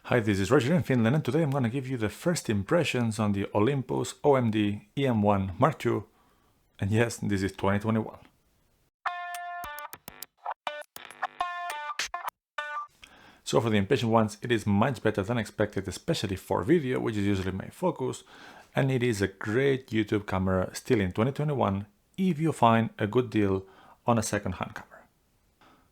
Hi, this is Roger in Finland, and today I'm going to give you the first impressions on the Olympus OM-D EM-1 Mark II. And yes, this is 2021. So for the impatient ones, it is much better than expected, especially for video, which is usually my focus. And it is a great YouTube camera still in 2021 if you find a good deal on a second-hand camera.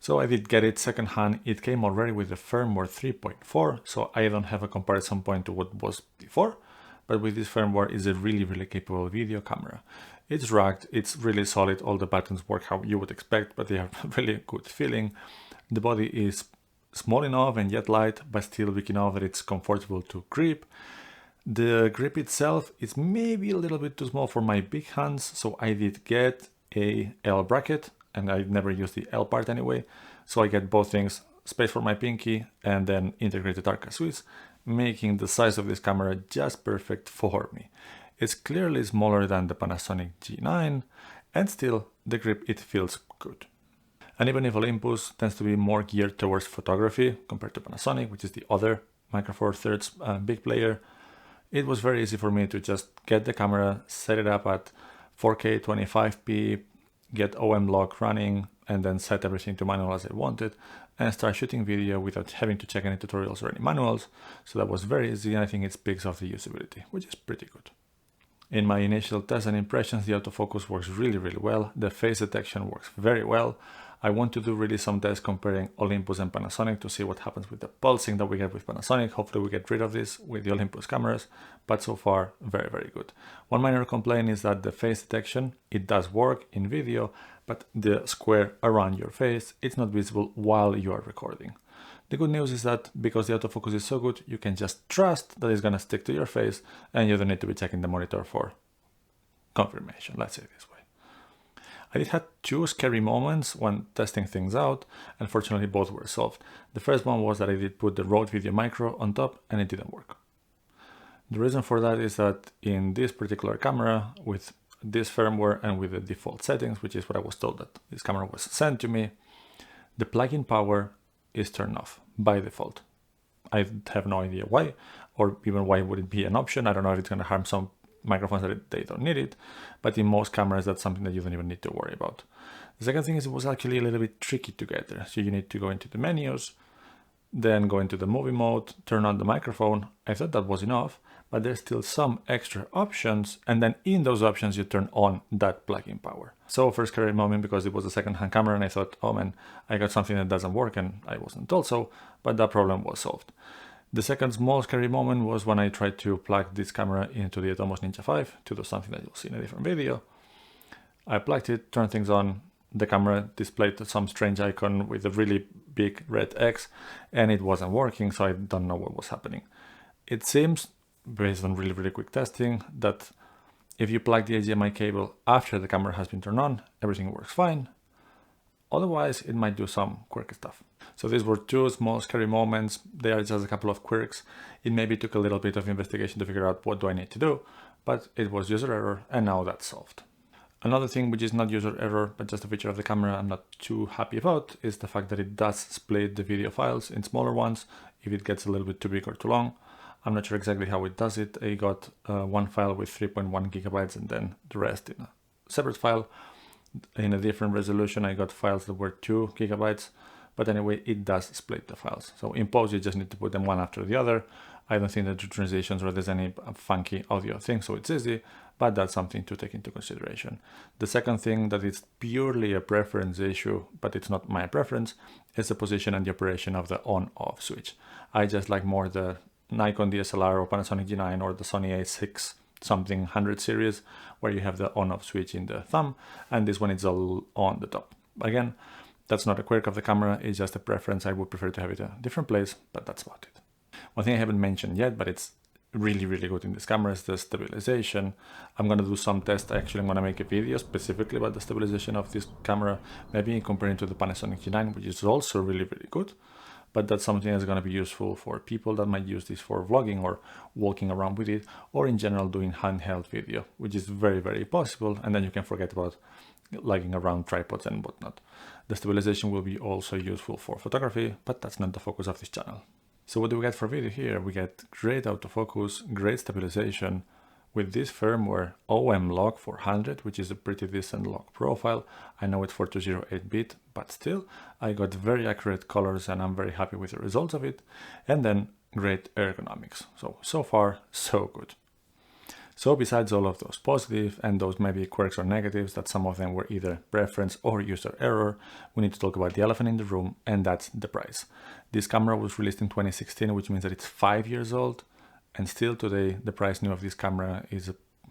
So I did get it second-hand. It came already with the firmware 3.4, so I don't have a comparison point to what was before. But with this firmware, it's a really capable video camera. It's rugged, it's really solid, all the buttons work how you would expect, but they have really good feeling. The body is small enough and yet light, but still big enough that it's comfortable to grip. The grip itself is maybe a little bit too small for my big hands, so I did get a L bracket, and I never use the L part anyway, so I get both things, space for my pinky and then integrated Arca Swiss, making the size of this camera just perfect for me. It's clearly smaller than the Panasonic G9, and still the grip, it feels good. And even if Olympus tends to be more geared towards photography compared to Panasonic, which is the other Micro Four Thirds big player, it was very easy for me to just get the camera, set it up at 4K 25p, get OM lock running, and then set everything to manual as I wanted, and start shooting video without having to check any tutorials or any manuals. So that was very easy, and I think it speaks of the usability, which is pretty good. In my initial tests and impressions, the autofocus works really well. The face detection works very well. I want to do really some tests comparing Olympus and Panasonic to see what happens with the pulsing that we get with Panasonic. Hopefully we get rid of this with the Olympus cameras, but so far very good. One minor complaint is that the face detection, it does work in video, but the square around your face, it's not visible while you are recording. The good news is that because the autofocus is so good, you can just trust that it's gonna stick to your face and you don't need to be checking the monitor for confirmation, let's say it this way. I did have two scary moments when testing things out. Unfortunately, both were solved. The first one was that I did put the Rode Video Micro on top and it didn't work. The reason for that is that in this particular camera, with this firmware and with the default settings, which is what I was told that this camera was sent to me, the plug-in power is turned off by default. I have no idea why, or even why would it be an option. I don't know if it's going to harm some microphones that they don't need it, but in most cameras that's something that you don't even need to worry about. The second thing is it was actually a little bit tricky to get there. So you need to go into the menus, then go into the movie mode, turn on the microphone. I thought that was enough, but there's still some extra options, and then in those options you turn on that plug-in power. So first scary moment because it was a second-hand camera and I thought, oh man, I got something that doesn't work, and I wasn't told so, but that problem was solved. The second small scary moment was when I tried to plug this camera into the Atomos Ninja 5 to do something that you'll see in a different video. I plugged it, turned things on, the camera displayed some strange icon with a really big red X, and it wasn't working, so I don't know what was happening. It seems, based on really quick testing, that if you plug the HDMI cable after the camera has been turned on, everything works fine. Otherwise, it might do some quirky stuff. So these were two small scary moments. They are just a couple of quirks. It maybe took a little bit of investigation to figure out what do I need to do, but it was user error, and now that's solved. Another thing which is not user error, but just a feature of the camera I'm not too happy about, is the fact that it does split the video files in smaller ones if it gets a little bit too big or too long. I'm not sure exactly how it does it. I got one file with 3.1 gigabytes and then the rest in a separate file. In a different resolution, I got files that were 2 gigabytes, but anyway, it does split the files. So in post, you just need to put them one after the other. I don't think that the transitions or there's any funky audio thing, so it's easy, but that's something to take into consideration. The second thing that is purely a preference issue, but it's not my preference, is the position and the operation of the on-off switch. I just like more the Nikon DSLR or Panasonic G9 or the Sony A6 something 100 series, where you have the on-off switch in the thumb, and this one is all on the top. Again, that's not a quirk of the camera, it's just a preference. I would prefer to have it a different place, but that's about it. One thing I haven't mentioned yet, but it's really good in this camera, is the stabilization. I'm going to do some tests. Actually, I'm going to make a video specifically about the stabilization of this camera, maybe comparing to the Panasonic G9, which is also really good. But that's something that's going to be useful for people that might use this for vlogging or walking around with it, or in general doing handheld video, which is very possible, and then you can forget about lugging around tripods and whatnot. The stabilization will be also useful for photography, but that's not the focus of this channel. So what do we get for video here? We get great autofocus, great stabilization with this firmware OM lock 400, which is a pretty decent lock profile. I know it's 4208-bit, but still, I got very accurate colors and I'm very happy with the results of it. And then great ergonomics. So far, so good. So besides all of those positives and those maybe quirks or negatives, that some of them were either preference or user error, we need to talk about the elephant in the room, and that's the price. This camera was released in 2016, which means that it's 5 years old, and still today the price new of this camera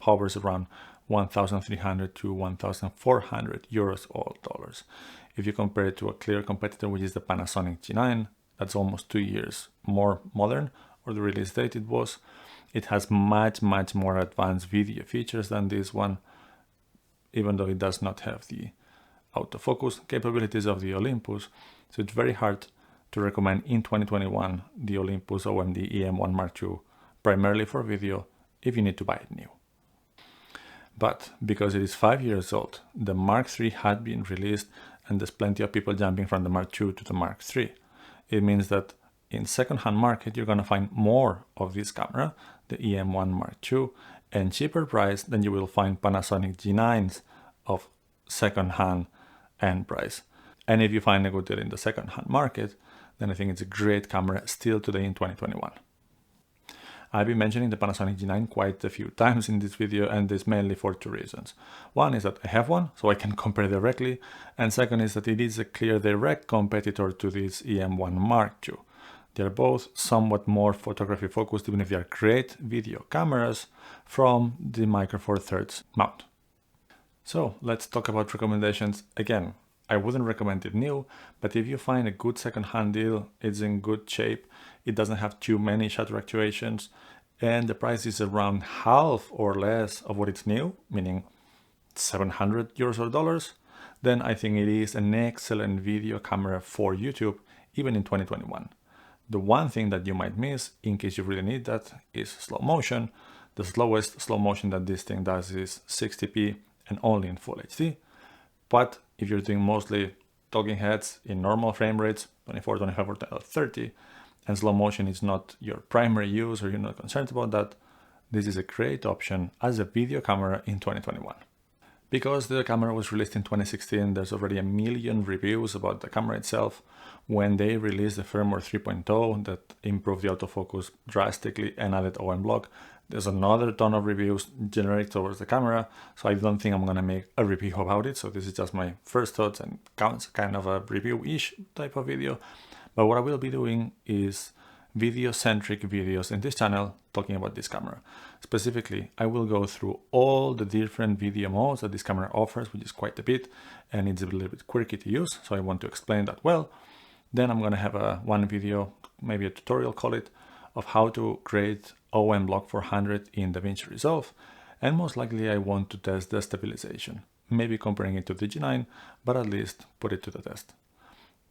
hovers around 1,300 to 1,400 euros or dollars. If you compare it to a clear competitor, which is the Panasonic G9, that's almost 2 years more modern, or the release date it was. It has much more advanced video features than this one, even though it does not have the autofocus capabilities of the Olympus. So it's very hard to recommend in 2021 the Olympus OM-D EM-1 Mark II, primarily for video, if you need to buy it new. But because it is 5 years old, the Mark III had been released and there's plenty of people jumping from the Mark II to the Mark III. It means that in second-hand market, you're going to find more of this camera, the EM-1 Mark II, and cheaper price than you will find Panasonic G9s of second-hand end price. And if you find a good deal in the second-hand market, then I think it's a great camera still today in 2021. I've been mentioning the Panasonic G9 quite a few times in this video, and this mainly for two reasons. One is that I have one, so I can compare directly, and second is that it is a clear direct competitor to this EM-1 Mark II. They're both somewhat more photography focused, even if they are great video cameras from the Micro Four Thirds mount. So let's talk about recommendations. Again, I wouldn't recommend it new, but if you find a good second-hand deal, it's in good shape, it doesn't have too many shutter actuations, and the price is around half or less of what it's new, meaning 700 euros or dollars, then I think it is an excellent video camera for YouTube, even in 2021. The one thing that you might miss, in case you really need that, is slow motion. The slowest slow motion that this thing does is 60p and only in Full HD. But if you're doing mostly talking heads in normal frame rates, 24, 25, or 30, and slow motion is not your primary use or you're not concerned about that, this is a great option as a video camera in 2021. Because the camera was released in 2016, there's already 1 million reviews about the camera itself. When they released the firmware 3.0 that improved the autofocus drastically and added OM block, there's another ton of reviews generic towards the camera, so I don't think I'm gonna make a review about it. So this is just my first thoughts and counts kind of a review-ish type of video. But what I will be doing is video-centric videos in this channel talking about this camera. Specifically, I will go through all the different video modes that this camera offers, which is quite a bit, and it's a little bit quirky to use, so I want to explain that well. Then I'm gonna have one video, maybe a tutorial, call it, of how to create OM Block 400 in DaVinci Resolve, and most likely I want to test the stabilization, maybe comparing it to the G9, but at least put it to the test.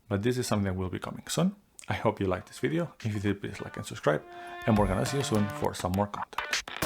But this is something that will be coming soon. I hope you liked this video. If you did, please like and subscribe, and we're gonna see you soon for some more content.